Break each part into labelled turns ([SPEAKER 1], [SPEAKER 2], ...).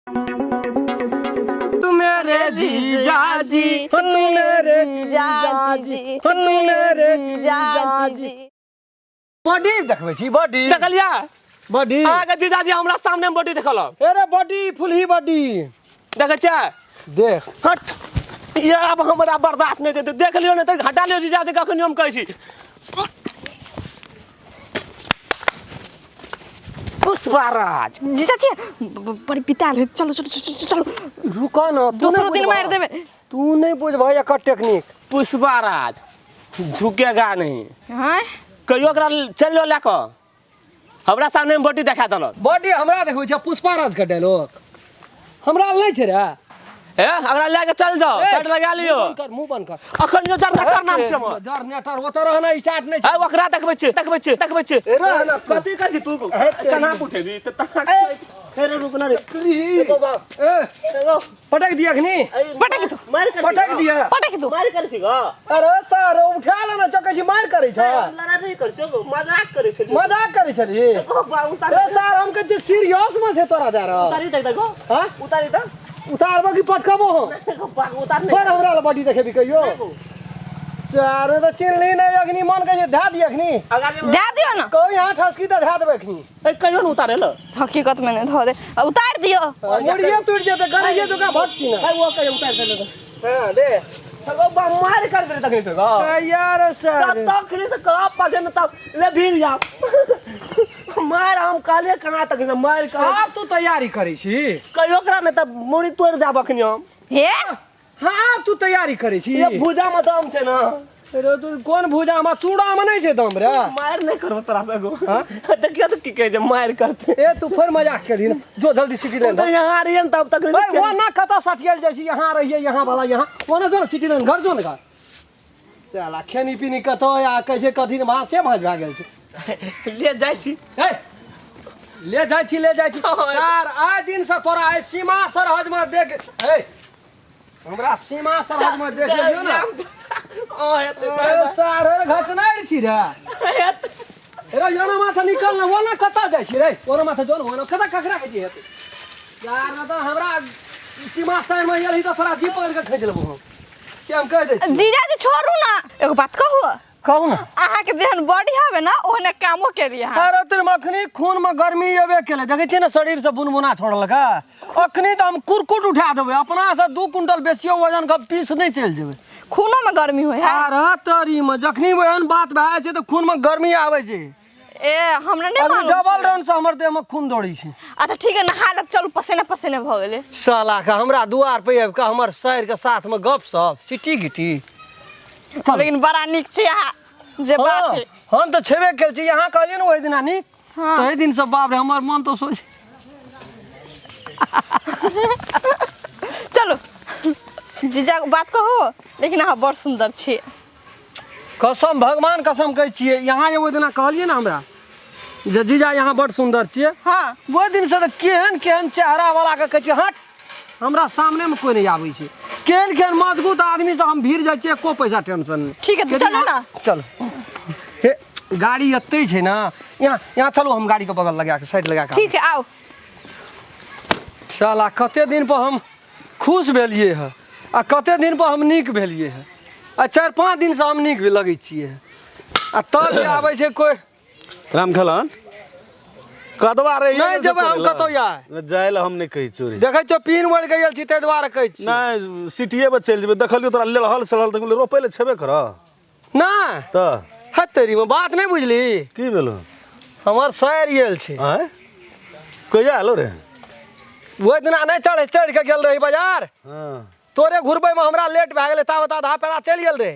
[SPEAKER 1] तू मेरे जीजाजी, तू मेरे जीजाजी, तू मेरे जीजाजी। बॉडी देखबै छी, बॉडी
[SPEAKER 2] देखलिया
[SPEAKER 1] बॉडी
[SPEAKER 2] आगे जीजाजी हमरा सामने में बॉडी देखल।
[SPEAKER 1] अरे बॉडी फुल ही बॉडी
[SPEAKER 2] देखे छ
[SPEAKER 1] देख।
[SPEAKER 2] हट ये अब हमरा बर्दाश्त नहीं देते। देख लियो नहीं तो हटा लियो जीजाजी कखनी हम कहै छी। पुष्पाराज
[SPEAKER 3] जीजाजी बड़ी पिता है। चलो चलो चलो चलो
[SPEAKER 1] रुको ना,
[SPEAKER 3] दूसरो दिन मार देबे।
[SPEAKER 1] तू नहीं बुझ भाई एकर टेक्निक।
[SPEAKER 2] पुष्पाराज झुकेगा नहीं।
[SPEAKER 3] हां
[SPEAKER 2] कहियो ओकरा चल लो लेको हमरा सामने में बॉडी देखा दल।
[SPEAKER 1] बॉडी हमरा देखबै छ, पुष्पाराज के डायलॉग हमरा नहीं छै रे।
[SPEAKER 2] ए अगरा लेके चल जाओ, साइड लगा लियो।
[SPEAKER 1] मुंह बंद कर।
[SPEAKER 2] अखन यो जनरेटर नाम छै हमर।
[SPEAKER 1] जनरेटर ओत रहना स्टार्ट नहीं छै।
[SPEAKER 2] ए ओकरा देखबै छै देखबै छै।
[SPEAKER 1] ए रहना
[SPEAKER 2] कथि कर छी तू कना उठेबी त फेर रुक ना रे।
[SPEAKER 1] पटक दिया खनी,
[SPEAKER 3] पटक दो
[SPEAKER 1] पटक दिया,
[SPEAKER 3] पटक दो।
[SPEAKER 2] मार कर छी ग।
[SPEAKER 1] अरे सर उठा लेना चकै छी, मार करै छ।
[SPEAKER 2] लड़ा नहीं कर छो, मजाक करे छै।
[SPEAKER 1] मजाक करै छली। ए सर हम कहै छी सीरियस में छै तोरा जा रहा।
[SPEAKER 2] उतारी देख देखो।
[SPEAKER 1] हां
[SPEAKER 2] उतारी द।
[SPEAKER 1] उतारबो की पटकबो हो?
[SPEAKER 2] उतार नहीं।
[SPEAKER 1] पर हमरा ल बॉडी देखेबी कहियो। सर त चिरली नहीं अखनी मन कहै धा दिया अखनी।
[SPEAKER 3] दे दियो ना।
[SPEAKER 1] कोई हां ठसकी त धा देबे अखनी।
[SPEAKER 2] ए कहियो न उतारे ल।
[SPEAKER 3] हकीकत में नहीं धो दे। उतार दियो।
[SPEAKER 1] मुड़िए टूट जेते, गरिए तो का भटकी ना।
[SPEAKER 2] ए वो कहियो उतार दे ल।
[SPEAKER 1] हां दे।
[SPEAKER 2] सगो बा मार कर दे तखनी से ग।
[SPEAKER 1] यार सर
[SPEAKER 2] तब तखनी से का पाजे न तब ले भीर जा। मार हम काले कना तक से मार कर।
[SPEAKER 1] अब तू तैयारी करै छी।
[SPEAKER 2] कहियो ओकरा में तब मुड़ी तोड़ दे बखनी हम।
[SPEAKER 3] हे
[SPEAKER 1] हां तू तैयारी करै छी।
[SPEAKER 2] ये भुजा में दम छै ना।
[SPEAKER 1] रे तू कोन भुजा में चूड़ा में नहीं छै दम रे।
[SPEAKER 2] मार नहीं करो तोरा से गो। देखियो तो की कहे छै मार करते।
[SPEAKER 1] ए तू फिर मजाक करी ना, जो जल्दी सिटी ले।
[SPEAKER 2] तो यहां रियन तब तक
[SPEAKER 1] भाई वो ना कता सटियल जाइ छी, यहां रहिए यहां वाला यहां वो ना जो सिटी ले घर जो ना। साला खेनी पीनी कतो या कैसे कथि भाषा से भाज भा गेल छै।
[SPEAKER 2] ले जाय छी।
[SPEAKER 1] ए ले जाइ छी सर आइ दिन से तोरा आइ सीमा सरहद में देख। ए हमरा सीमा सरहद में देख लियो ना।
[SPEAKER 2] ओ हेते
[SPEAKER 1] सर घटनाइ छी रे। रे योना माथा निकल ना, वो ना कता जाइ छी रे। ओना माथा जोन हो ना कता ककरा के जी हेते। यार ना तो हमरा सीमा सर में यही तो थोड़ा जीप पकड़ के खींच लेबो हम। से हम कह दे छी।
[SPEAKER 3] जीजाजी छोड़ू ना। एगो बात कहू,
[SPEAKER 1] कहू ना।
[SPEAKER 3] अहाँ के जेहन बॉडी हवे ना ओहने कामो के लिए हां।
[SPEAKER 1] अरे तेरे मखनी खून में गर्मी एबे केले देखे छी ना, शरीर से बुनबुना छोड़ल का। अखनी तो हम कुरकुट उठा देबे अपना से 2 कुंटल बेसियो वजन का पीस नहीं चल जेबे।
[SPEAKER 3] खूनो में गर्मी होय है।
[SPEAKER 1] अरे तरी में जखनी ओहन बात भए छै तो खून में गर्मी आवे छै।
[SPEAKER 3] ए हमरा नहीं
[SPEAKER 1] अभी
[SPEAKER 3] मालूम।
[SPEAKER 1] डबल रन से हमर देह में खून दौड़ी छै।
[SPEAKER 3] अच्छा ठीक है, नहा लब चलू, पसीने पसीने भ गेले।
[SPEAKER 1] साला का हमरा दुआर पे आबि के हमर शहर के साथ में गप सप सिटी गिटी।
[SPEAKER 3] लेकिन बड़ा निक छी अहाँ जे बात है।
[SPEAKER 1] हम तो छेबे केल छी, यहाँ कहलिए ना ओहि दिना नी।
[SPEAKER 3] हाँ।
[SPEAKER 1] तो ओहि दिन से बाप रे हमर मन तो सोच।
[SPEAKER 3] चलो जीजा बात कहो, लेकिन अहाँ बड़ सुंदर छी।
[SPEAKER 1] कसम भगवान कसम कहै छियै, यहाँ जे ओहि दिना कहलिए ना हमरा जे जीजा यहाँ बड़ सुंदर छियै।
[SPEAKER 3] हाँ
[SPEAKER 1] वो दिन से तो केहन केहन चेहरा वाला के कहै छियै हट हमरा सामने में कोई नहीं आबै छै। केहन केहन मजबूत आदमी से हम भीड़ जाइ छियै, एको पैसा टेंशन नहीं।
[SPEAKER 3] ठीक है तो चलो ना।
[SPEAKER 1] चल हे गाड़ी एते छै ना, यहाँ चलो हम गाड़ी के बगल लगा के साइड लगा के।
[SPEAKER 3] ठीक है आओ।
[SPEAKER 1] साला कते दिन पर हम खुश भेलिए है आ कते दिन पर हम नीक भेलिए है। आ 4-5 दिन से हम नीक भी लगै छियै आ तब जे आबै छै कोई
[SPEAKER 4] रामखलन कदवा रे
[SPEAKER 1] नहीं जब हम कतो जाय
[SPEAKER 4] जाय ला हम नहीं कहि चोरी
[SPEAKER 1] देखै छो पीन वड़ गेल छी ते द्वारा कहै छी।
[SPEAKER 4] नहीं सिटिए में चल जेबे देखलियो तोरा ले हल सलल त रोपे ले छेबे कर
[SPEAKER 1] ना
[SPEAKER 4] त
[SPEAKER 1] हतेरी में बात नहीं बुझली।
[SPEAKER 4] की भेलो
[SPEAKER 1] हमर शहर गेल छै।
[SPEAKER 4] हैं कहिया आलो रे।
[SPEAKER 1] वो दिना नहीं चढ़ के गेल रही बाजार।
[SPEAKER 4] हां
[SPEAKER 1] तोरे घुरबे में हमरा लेट भए गेलै ता बता 10 पेरा चल गेल रे।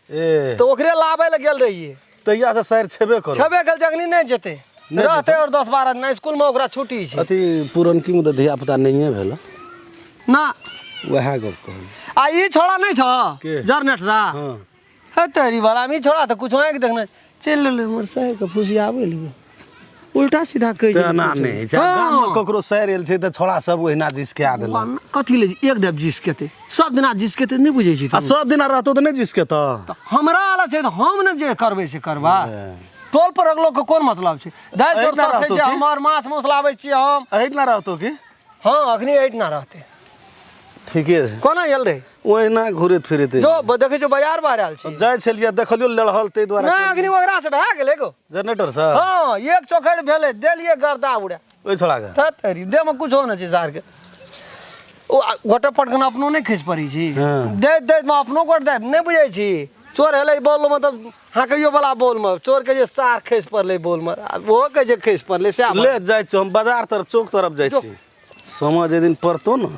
[SPEAKER 4] ए
[SPEAKER 1] तो ओकरे लाबे ले गेल रहिए।
[SPEAKER 4] तैया से शहर छेबे कर
[SPEAKER 1] छबे गेल जगनी नहीं जेते रहते और 10-12 दिन स्कूल में ओकरा छुट्टी छै।
[SPEAKER 4] अथी पुरनकी में त धिया पुता नहीं भेल
[SPEAKER 1] ना
[SPEAKER 4] वह गप कहल
[SPEAKER 1] आ ई छोड़ा नहीं छ
[SPEAKER 4] के?
[SPEAKER 1] जरनेटरा।
[SPEAKER 4] हां
[SPEAKER 1] है तेरी वाला मी छोड़ा तो कुछ होए के देखना चल ले हमर शहर के फुसी आवे ले उल्टा सीधा कह छै
[SPEAKER 4] ना नहीं छै गाम में ककरो शहर एल छै त छोड़ा सब ओहिना जिसके आ देला।
[SPEAKER 1] कथी ले एक देव जिस के ते सब दिना जिस के ते नहीं बुझै छी।
[SPEAKER 4] आ सब दिन रहतो त नहीं जिसके त
[SPEAKER 1] हमरा वाला छै त हम ने जे करबे से करबा। टोल पर अगलो के कोन मतलब छै दाल जोर सब छै हमर माछ मौस लाबै छी हम।
[SPEAKER 4] अहि ना रहतो की
[SPEAKER 1] हाँ अखनी एट ना रहते
[SPEAKER 4] ठीके छै
[SPEAKER 1] कोना आयल रे
[SPEAKER 4] ओहिना घुरैत फिरैत
[SPEAKER 1] जो देखे जो बाजार बाहर आयल छी
[SPEAKER 4] जाइ छलियै देखलियो लड़हल ताहि दुआरे
[SPEAKER 1] ना अखनी ओकरा से ढा गेलै गो
[SPEAKER 4] जनरेटर से
[SPEAKER 1] हाँ एक चोखड़ भेले देलिए गर्दा उड़े
[SPEAKER 4] ओहि छोड़ा के
[SPEAKER 1] तरी दे में कुछ हो न छै सार के ओ गोटे पटकन अपनो नहीं खसि पड़ी छी
[SPEAKER 4] हाँ।
[SPEAKER 1] दे दे में अपनो गोट दे नहीं बुझे छी चोर हेले बोल मतलब हाकइयो वाला बोल में चोर के जे सार खसि पड़ले बोल में वो के जे खसि पड़ले से
[SPEAKER 4] ले जाइ छी हम बाजार तरफ चौक तरफ जाइ छी समझ जे दिन पड़तो न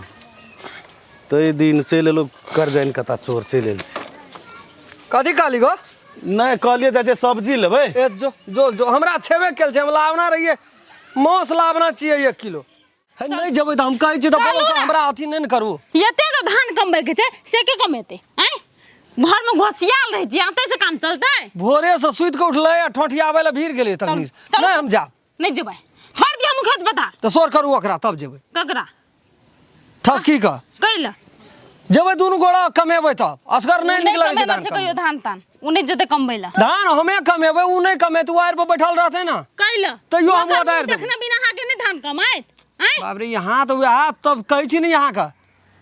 [SPEAKER 4] ताहि दिन चलि एलो कर जाइन कता चोर चलि एल
[SPEAKER 1] कथी कहली गो
[SPEAKER 4] नहीं कहलिए जाइ छै सब्जी लेबै
[SPEAKER 1] ए जो जो जो हमरा छेबे केल छै हम लावना रहिए मांस लावना चाहिए 1 किलो है नहीं जबै त हम कहै छी त बोलो हमरा अथी नहीं न करू
[SPEAKER 5] एते तो धान कमबै के छै से के कमेते हैं घर में घोसियाल रह जी आते से काम चलते
[SPEAKER 1] भोरे से सुइत के उठले ठोठियाबै ले भीड़ गेलै तखनी नहीं हम जा
[SPEAKER 5] नहीं जेबै छोड़ दिया मुखत बता
[SPEAKER 1] त सोर करू ओकरा तब जेबै
[SPEAKER 5] ककरा
[SPEAKER 1] ठसकी का
[SPEAKER 5] कैला
[SPEAKER 1] जेबै दुनू गोड़ा कमेबै तब असगर नहीं निकलै छै
[SPEAKER 5] कमेला
[SPEAKER 1] धान
[SPEAKER 5] छै
[SPEAKER 1] कमेबै।
[SPEAKER 5] कहियो धान तान उन्हें जते कमबैला
[SPEAKER 1] धान हमे कमेबै उ नहीं कमे तू आएर पर बैठल रहते ना
[SPEAKER 5] कैला
[SPEAKER 1] तैयो हम उधार देबै।
[SPEAKER 5] देखना बिना हाके नहीं धान कमाइत हैं
[SPEAKER 1] बाप रे यहाँ तो यहाँ तब कहै छी नहीं यहाँ का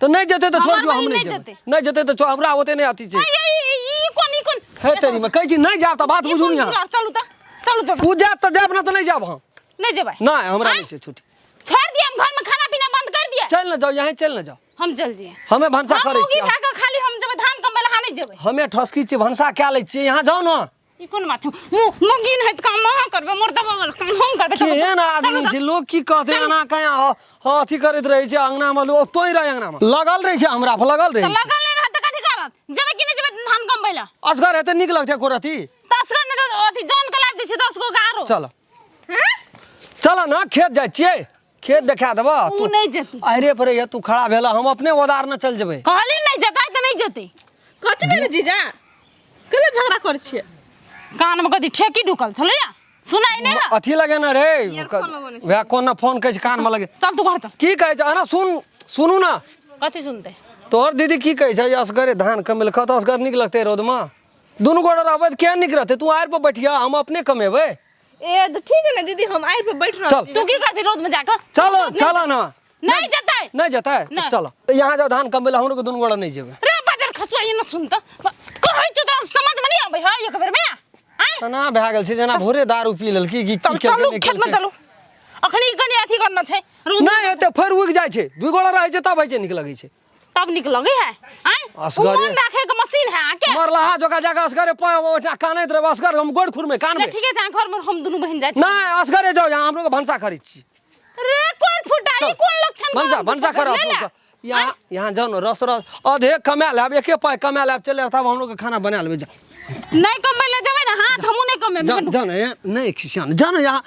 [SPEAKER 1] तो नहीं जते तो छोड़
[SPEAKER 5] हमार
[SPEAKER 1] दियो हम
[SPEAKER 5] बहिन
[SPEAKER 1] नहीं
[SPEAKER 5] नहीं
[SPEAKER 1] जेबै
[SPEAKER 5] जेतै।
[SPEAKER 1] नहीं जते तो हमरा ओते नहीं आती छै
[SPEAKER 5] ई कोन
[SPEAKER 1] हे तेरी में कहै छी नहीं जाब त बात बुझू नहीं यहाँ
[SPEAKER 5] चलू तो
[SPEAKER 1] उ जात त जाब ना तो नहीं जाब हम
[SPEAKER 5] नहीं जेबै
[SPEAKER 1] नहीं हमरा नहीं छै छुट्टी
[SPEAKER 5] छोड़ दिया हम घर में खाना पीना बंद कर दिया
[SPEAKER 1] चल ना जाओ यहाँ चल ना जाओ
[SPEAKER 5] हम चल दिए
[SPEAKER 1] हमें भनसा
[SPEAKER 5] हम
[SPEAKER 1] करै
[SPEAKER 5] मुगी
[SPEAKER 1] छी
[SPEAKER 5] खाके खाली हम जेबै धान कमबैला हा नहीं जेबै
[SPEAKER 1] हमें ठसकी छी भनसा क्या लै छी यहाँ जाओ ना
[SPEAKER 5] ई कोन बात छै मुगी नहीं त काम हम करबे मोर दबावल काम हम करबे
[SPEAKER 1] केहन आदमी छै लोग की कहते एना कया अथी करैत रहै छै अंगना में लोग तोय रह अंगना में लगल रहै छै हमरा पर लगल रहै छै
[SPEAKER 5] लगल नहीं रहत कथि करत जेबै कि नहीं जेबै धान कमबैला
[SPEAKER 1] असगर हेते नीक लगते एको रति
[SPEAKER 5] 10 गो नहीं तो अथी जोन के लाग दै छै 10 गो गारो
[SPEAKER 1] चल
[SPEAKER 5] हैं
[SPEAKER 1] चल ना खेत जाइ छियै खेत देखा देबा
[SPEAKER 5] तू नहीं जेती
[SPEAKER 1] अरे पर ये तू खड़ा भेला हम अपने ओदार न चल जेबै
[SPEAKER 5] कहली नहीं जेतै त नहीं जेतै
[SPEAKER 3] कथी भेलै जीजा कले झगड़ा कर छियै
[SPEAKER 5] कान में कथी ठेकी ढुकल छलो या सुनाई नहीं है
[SPEAKER 1] अथी लगे ना रे
[SPEAKER 3] Earphone लगौने छै।
[SPEAKER 1] वह कोन फोन कहै छै कान में लगे
[SPEAKER 5] चल तू घर चल
[SPEAKER 1] की कहै छै अना सुनू ना
[SPEAKER 5] कथी सुनते
[SPEAKER 1] तोहर दीदी की कहै छै असगरे धान कमेल कत असगर नीक लगते रौद में दुनू गोड़ा रहबै त क्या नीक रहते तू आएर पर बैठिया हम अपने कमेबै
[SPEAKER 3] ए तो ठीक है ना दीदी हम आएर पे बैठ रह
[SPEAKER 1] चल।
[SPEAKER 5] तू की करबी रोड में जाकर
[SPEAKER 1] चलो चलो ना
[SPEAKER 5] नहीं जेतै
[SPEAKER 1] नहीं जता
[SPEAKER 5] नहीं।
[SPEAKER 1] चलो यहाँ जाओ धान कमेल हमरो के दुनू गोड़ा नहीं जेबै
[SPEAKER 5] रे बाजार खसुआ ये न सुन त कहै छ त समझ में नहीं आबै है एक बेर में आय
[SPEAKER 1] तना भए गेल छै जेना भोरे दारू पी लेल की
[SPEAKER 5] चल चलू खेत में चलू अखनी कनी अथी करना छै रोड
[SPEAKER 1] नहीं एते फेर उग जाइ छै दू गोड़ा रहै छै तब होइ छै नीक लगै छै
[SPEAKER 5] तब निक लगे है आय
[SPEAKER 1] असगरे।
[SPEAKER 5] उमन राखे के मशीन है आके
[SPEAKER 1] मरलहा जोका जाके असगरे ओठा कानैत रहे असगर हम गोड़ खुर में
[SPEAKER 5] ले
[SPEAKER 1] कानबे
[SPEAKER 5] ठीक है जा घर में हम दुनू बहन जाय छी
[SPEAKER 1] नहीं असगरे जाओ यहाँ हमरो के भनसा करै छी
[SPEAKER 5] रे कोन फुटाई कोन लक्षण
[SPEAKER 1] भनसा भनसा करो यहाँ यहाँ जाओ न रस रस अधे कमा लेब एके पाई कमा लेब चले तब हमरो के खाना बना लेबै जाओ
[SPEAKER 5] नहीं कमेले जेबै ना हाथ हमू नहीं कमेबे
[SPEAKER 1] जाओ ना नहीं खिसियान जाओ ना यहाँ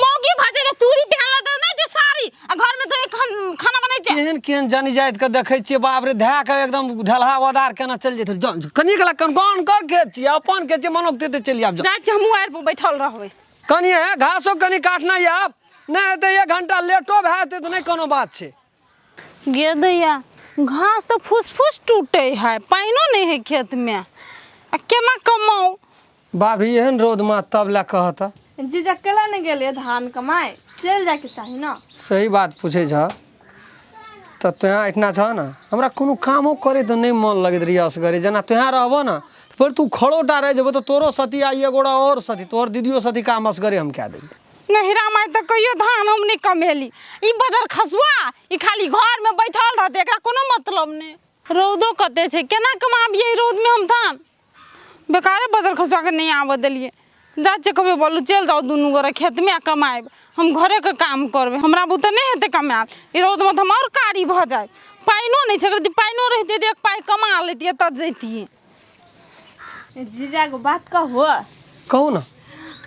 [SPEAKER 5] मोगी भजे रे चूड़ी पहनला त नहीं जे साड़ी आ घर में तो एक खाना बनैते
[SPEAKER 1] केहन केहन जानी जाइत के देखै छियै बाप रे धै के एकदम ढलहा वदार केना चल जेतै जाओ कनी कला कनकान कर के छियै अपन के छियै मनोक देते चली आब जाओ
[SPEAKER 5] जाय छी हमू आएर पर बैठल रहबै
[SPEAKER 1] कनी है घासो कनी काटना आब नहीं हेतै 1 घंटा लेटो भए जेतै तऽ नहीं कोनो बात छै
[SPEAKER 5] गे दैया घास तो फुसफुस टूटे है पाइनो नहीं है खेत में आ केना कमाऊ
[SPEAKER 1] भाभी एहन रौद में तब ला कहता
[SPEAKER 3] जीजा कला नहीं गेलिए धान कमाए चल जाके चाही ना
[SPEAKER 1] सही बात पूछे छ त तोहाँ इतना छ ना हमरा कोनो कामो करे तो नहीं मन लगत रही असगरे जना तोहाँ रहबो ना फिर तू खड़ोटा रह जेबो तो तोरो सती आई एगोड़ा और सती तोर दीदियो सती काम असगरे हम क्या देबे
[SPEAKER 5] नहिरा में तो कहियो धान हम नहीं कमेली ई बदर खसुआ ई खाली घर में बैठल रहते एकरा कोनो मतलब नहीं रौदो कते छै केना कमाबिए रौद में हम धान बेकारे बदर खसुआ के नहीं आब देलिए जा छै कभी बोलू चल जाओ दुनू गोरे खेत में कमाएब हम घरे के काम करबे हमरा बुते नहीं हेते कमाल ई रौद में हम और कारी भ जाए पाइनो नहीं छै यदि पाइनो रहते तो एक पाइ कमा लेतिए तब जैतिए
[SPEAKER 3] जीजा को बात कहो
[SPEAKER 1] कहू ना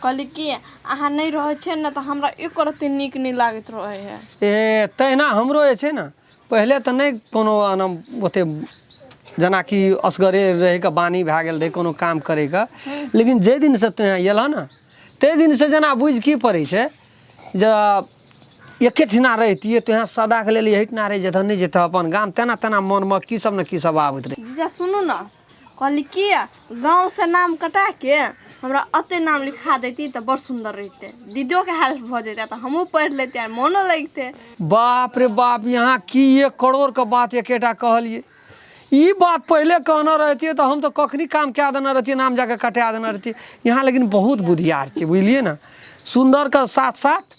[SPEAKER 3] कहली कि अहाँ नहीं रहे छे ना तो हमरा एक रत्ती नीक नहीं लागत रहे है
[SPEAKER 1] ए तहिना हमरो जे छै ना पहले तऽ नहीं कोनो ओते जेनाकि असगरे रहे के बानी भए गेल रहे कोनो काम करे के लेकिन जे दिन से तोहाँ अयलह ना ते दिन से जना बुझ की पड़ै छै जे एके ठिना रहितियै तोहाँ सदा के लेल हटिना रहे जतऽ नहीं जेतऽ अपन गाम तेना तेना मन में की सब आबैत रहे
[SPEAKER 3] जीजा सुनू ना कहली कि गांव से नाम कटा के हमरा अते नाम लिखा देती तो बड़ सुंदर रहते, दीदियों के हेल्प हो जाता तो हमहूँ पढ़ लेते और मोनो लगते।
[SPEAKER 1] बाप रे बाप, यहाँ की 1 करोड़ का बात एकेटा कहलिए। ये बात पहले कहना रहती तो हम तो कखनी काम क्या देना रहती, नाम जाके कटा देना रहती। यहाँ लेकिन बहुत बुद्धियार छे, बुझलिए ना। सुंदर का साथ साथ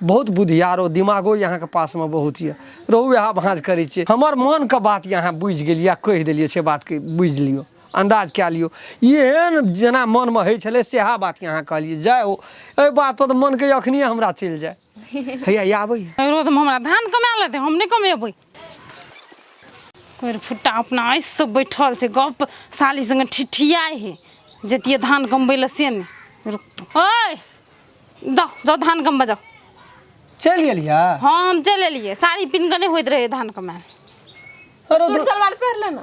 [SPEAKER 1] बहुत बुद्धियारो दिमागो यहाँ के पास में बहुत है। रहू यहाँ भाँज करे छे, हमर मन का बात यहाँ बुझ गेलिए, कह दिलिए से बात के बुझ लियो, अंदाज क्या लियो। ये जना मन में है छले सेहा बात यहाँ कहलिए। जय हो, ए बात पर तो मन के अखनी हमरा चल जाए। हैया आबै
[SPEAKER 5] रोद में हमरा धान कमा लेते, हम नहीं कमेबै। कोई फुट्टा अपना ऐसे बैठल छे, गप साली संग ठिठियाए है, जतिये धान कमबै ले से नहीं। रुक तो, ओए जाओ धान कमबा जाओ।
[SPEAKER 1] चल गेलिया।
[SPEAKER 5] हाँ हम चले लिए, साड़ी पिन के नहीं होइत रहे धान कमाए।
[SPEAKER 1] अरे
[SPEAKER 3] सूट सलवार पहन लेना।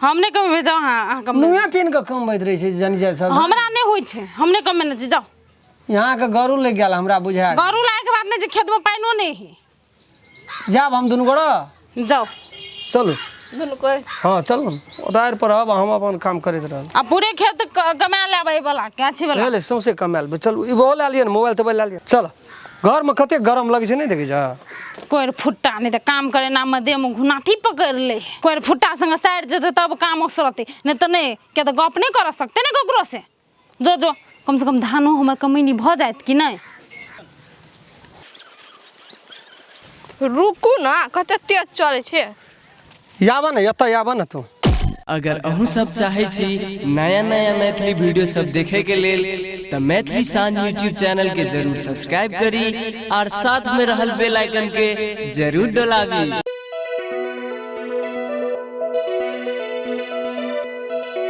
[SPEAKER 5] हम नहीं कमेबै, जाओ। हाँ कम
[SPEAKER 1] नुया पिन के कम बैठ रही छे, जानी जाय सब।
[SPEAKER 5] हमरा नहीं होइ छे, हम नहीं कमेने छी, जाओ।
[SPEAKER 1] यहाँ के गरू लग गेल हमरा बुझा।
[SPEAKER 5] गरू लाए के बात नहीं, जे खेत में पाइनो नहीं है।
[SPEAKER 1] जाब हम दुनू गोड़ा
[SPEAKER 5] जाओ
[SPEAKER 1] चलू।
[SPEAKER 3] दुनू कोई
[SPEAKER 1] हाँ चलू, उधार पर अब हम अपन काम करैत रहब।
[SPEAKER 5] अब पूरे खेत कमा लेबै वाला क्या अच्छी वाला।
[SPEAKER 1] ले सौंसे कमाल। चलू ई वो ला लिया, मोबाइल तो ला लिया। चल, घर में कते गरम लगे छे नहीं देखे जा।
[SPEAKER 5] कोई फुट्टा नहीं तो काम करे नाम में देह में घुनाठी पकड़ ले। कोई फुट्टा संग साइड जते तब काम असरते, नहीं तो नहीं क्या तो गप नहीं कर सकते ना ककरो से। जो जो कम से कम धानो हमर कमैनी भ जात कि नहीं।
[SPEAKER 3] रुकू ना, कते तेज चले छे।
[SPEAKER 1] याबा ना, एत याबा ना तू।
[SPEAKER 6] अगर अहूँ सब चाहे छी नया नया मैथिली वीडियो सब देखे के लेल तो मैथिली साँझ यूट्यूब चैनल के जरूर सब्सक्राइब करी और साथ में रहल बेल आइकन के जरूर दबावी।